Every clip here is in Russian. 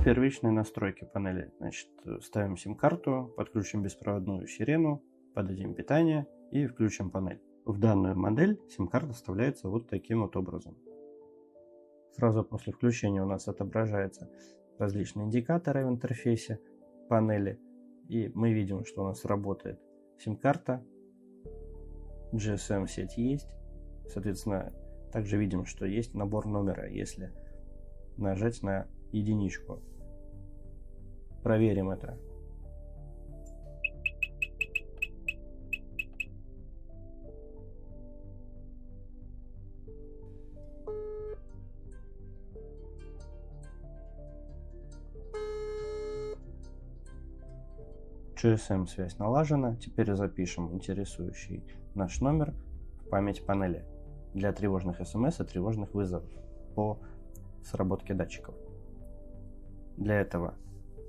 Первичные настройки панели. Значит, ставим сим-карту, подключим беспроводную сирену, подадим питание и включим панель. В данную модель сим-карта вставляется вот таким вот образом. Сразу после включения у нас отображаются различные индикаторы в интерфейсе панели. И мы видим, что у нас работает сим-карта, GSM-сеть есть. Соответственно, также видим, что есть набор номера, если нажать на единичку. Проверим это. GSM-связь налажена. Теперь запишем интересующий наш номер в память панели для тревожных смс и тревожных вызовов по сработке датчиков. Для этого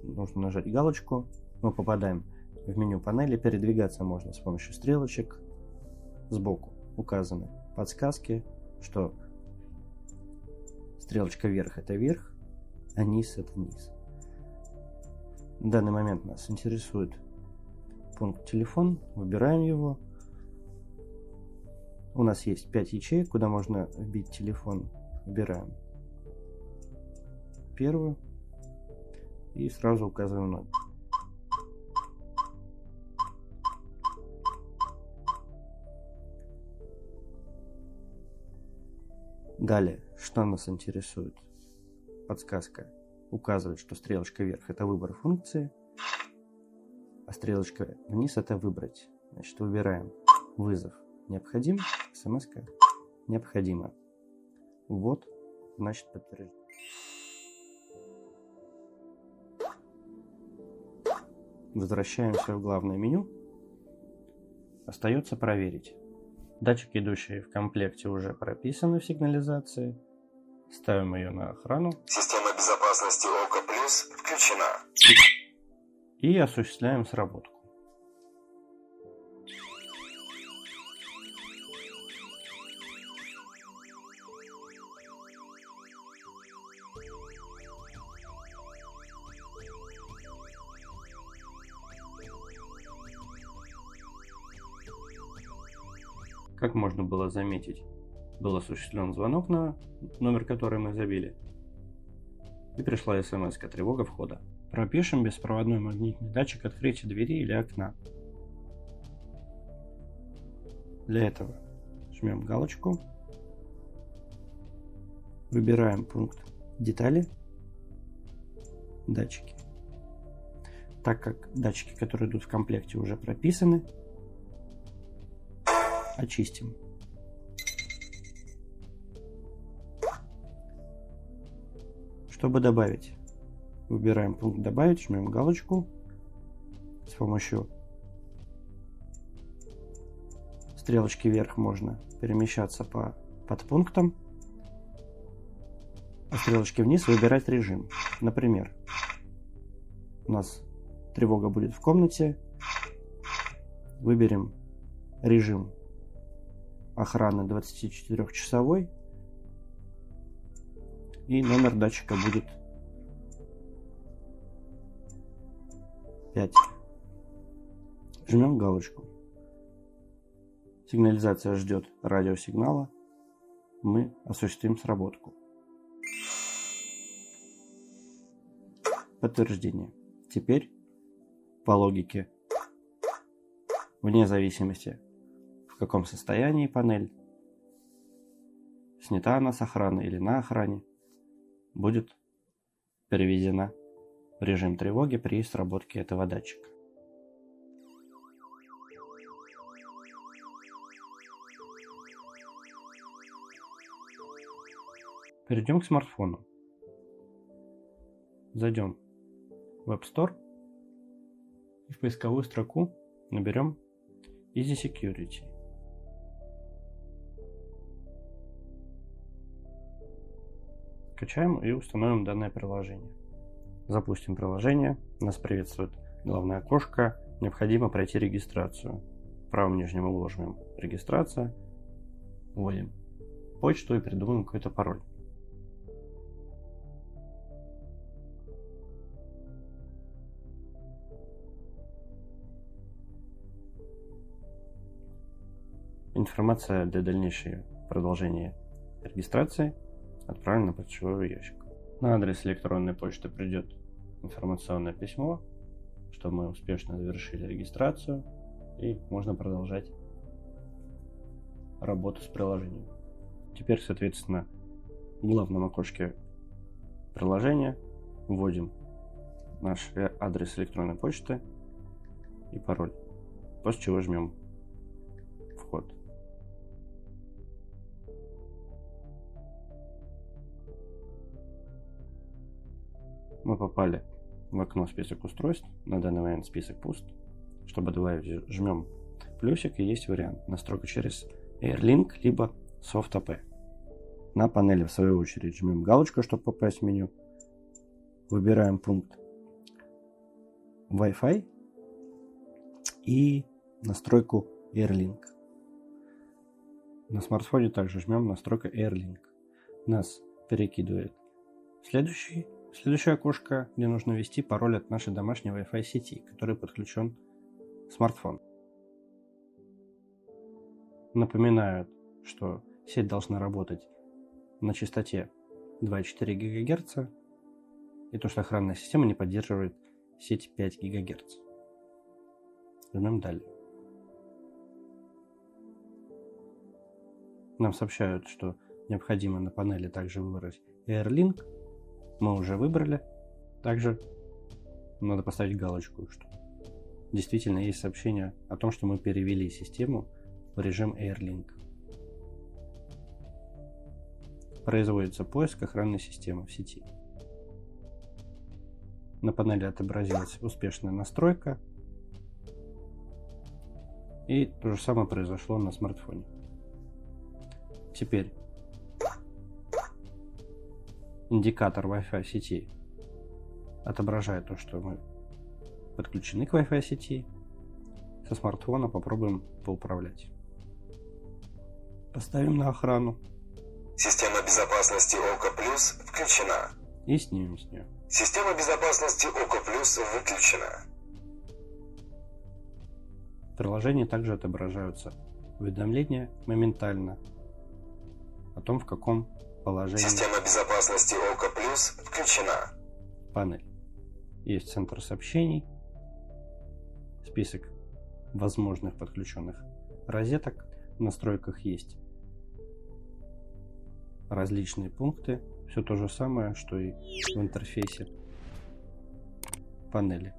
нужно нажать галочку. Мы попадаем в меню панели. Передвигаться можно с помощью стрелочек. Сбоку указаны подсказки, что стрелочка вверх — это вверх, а низ — это низ. В данный момент нас интересует пункт телефон. Выбираем его. У нас есть 5 ячеек, куда можно вбить телефон. Выбираем первую и сразу указываем номер. Далее, что нас интересует? Подсказка указывает, что стрелочка вверх — это выбор функции, а стрелочка вниз — это выбрать. Значит, выбираем вызов необходим, смс-ка необходима. Вот, значит, подтверждение. Возвращаемся в главное меню. Остается проверить. Датчики, идущие в комплекте, уже прописаны в сигнализации. Ставим ее на охрану. Система безопасности ОКО Плюс включена. И осуществляем сработку. Как можно было заметить, был осуществлен звонок на номер, который мы забили, и пришла смс-ка «Тревога входа». Пропишем беспроводной магнитный датчик открытия двери или окна. Для этого жмем галочку, выбираем пункт «Детали», «Датчики». Так как датчики, которые идут в комплекте, уже прописаны, очистим. Чтобы добавить, выбираем пункт «Добавить», жмем галочку. С помощью стрелочки вверх можно перемещаться по подпунктам, а стрелочки вниз выбирать режим. Например, у нас тревога будет в комнате. Выберем режим охраны 24-часовой, и номер датчика будет 5. Жмем галочку. Сигнализация ждет радиосигнала. Мы осуществим сработку. Подтверждение. Теперь, по логике, вне зависимости, в каком состоянии панель, снята она с охраны или на охране, будет переведена в режим тревоги при сработке этого датчика. Перейдем к смартфону. Зайдем в App Store и в поисковую строку наберем Easy Security. Скачаем и установим данное приложение. Запустим приложение. Нас приветствует главное окошко. Необходимо пройти регистрацию. В правом нижнем углу жмем «Регистрация». Вводим почту и придумаем какой-то пароль. Информация для дальнейшего продолжения регистрации отправлена на почтовый ящик. На адрес электронной почты придет информационное письмо, что мы успешно завершили регистрацию и можно продолжать работу с приложением. Теперь, соответственно, в главном окошке приложения вводим наш адрес электронной почты и пароль, после чего жмем «Вход». Мы попали в окно «Список устройств». На данный момент список пуст. Чтобы добавить, жмем плюсик, и есть вариант настройка через AirLink либо SoftAP. На панели, в свою очередь, жмем галочку, чтобы попасть в меню. Выбираем пункт Wi-Fi и настройку AirLink. На смартфоне также жмем настройка AirLink. Нас перекидывает в следующее окошко, где нужно ввести пароль от нашей домашней Wi-Fi сети, который подключен смартфон. Напоминают, что сеть должна работать на частоте 2,4 ГГц и то, что охранная система не поддерживает сеть 5 ГГц. Жмем «Далее». Нам сообщают, что необходимо на панели также выбрать AirLink. Мы уже выбрали. Также надо поставить галочку, что действительно есть сообщение о том, что мы перевели систему в режим AirLink. Производится поиск охранной системы в сети. На панели отобразилась успешная настройка. И то же самое произошло на смартфоне. Теперь индикатор Wi-Fi сети отображает то, что мы подключены к Wi-Fi сети. Со смартфона попробуем поуправлять. Поставим на охрану. Система безопасности ОКО Плюс включена. И снимем с нее. Система безопасности ОКО Плюс выключена. В приложении также отображаются уведомления моментально о том, в каком положении Система безопасности ОКО Плюс включена. панель. Есть центр сообщений, список возможных подключенных розеток. В настройках есть различные пункты. Все то же самое, что и в интерфейсе панели.